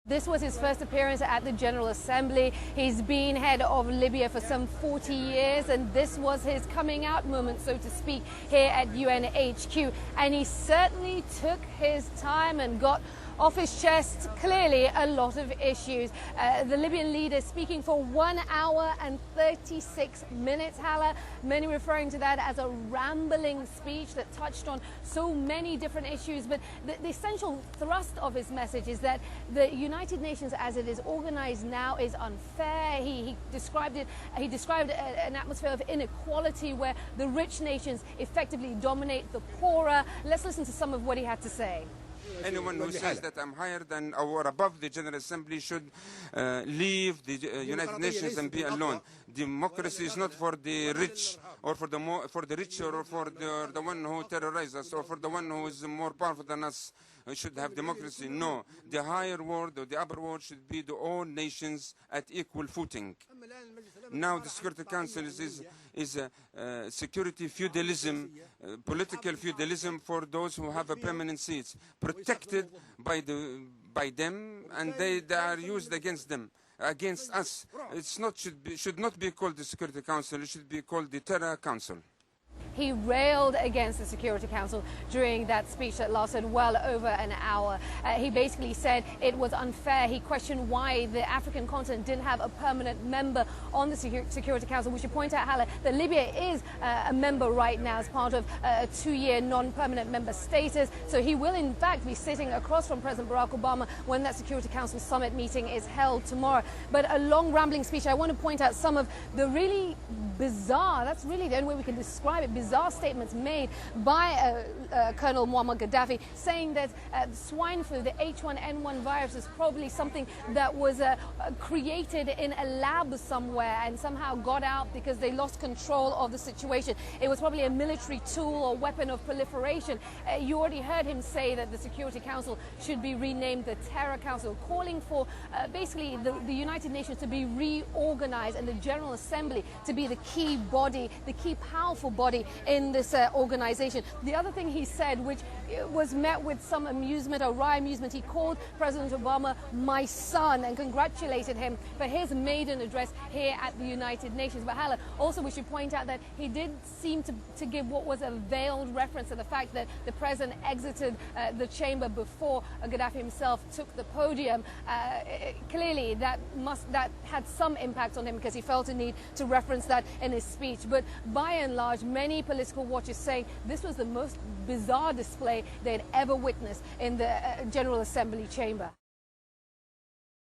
This was his first appearance at the General Assembly. He's been head of Libya for some 40 years, and this was his coming out moment, so to speak, here at UNHQ. And he certainly took his time and got off his chest, clearly, a lot of issues. The Libyan leader speaking for 1 hour and 36 minutes, Hala. Many referring to that as a rambling speech that touched on so many different issues. But the essential thrust of his message is that the United Nations, as it is organized now, is unfair. He described an atmosphere of inequality where the rich nations effectively dominate the poorer. Let's listen to some of what he had to say. Anyone who says that I'm higher than or above the General Assembly should leave the United Nations and be alone. Democracy is not for the rich or for the rich or for the one who terrorizes us or for the one who is more powerful than us. Should have democracy. No, the higher world or the upper world should be the all nations at equal footing. Now the Security Council is a security feudalism, political feudalism for those who have a permanent seats, protected by them, and they are used against them, against us. Should not be called the Security Council. It should be called the Terror Council. He railed against the Security Council during that speech that lasted well over an hour. He basically said it was unfair. He questioned why the African continent didn't have a permanent member on the Security Council. We should point out, Hala, that Libya is a member right now as part of a 2-year non-permanent member status. So he will, in fact, be sitting across from President Barack Obama when that Security Council summit meeting is held tomorrow. But a long, rambling speech. I want to point out some of the really bizarre, that's really the only way we can describe it, bizarre statements made by Colonel Muammar Gaddafi, saying that swine flu, the H1N1 virus, is probably something that was created in a lab somewhere and somehow got out because they lost control of the situation. It was probably a military tool or weapon of proliferation. You already heard him say that the Security Council should be renamed the Terror Council, calling for basically the United Nations to be reorganized and the General Assembly to be the key body, the key powerful body in this organization. The other thing he said, which was met with some amusement or wry amusement, he called President Obama my son and congratulated him for his maiden address here at the United Nations. But Hala, also we should point out that he did seem to give what was a veiled reference to the fact that the president exited the chamber before Gaddafi himself took the podium. Clearly that had some impact on him because he felt a need to reference that in his speech. But by and large, many political watchers saying this was the most bizarre display they'd ever witnessed in the General Assembly chamber.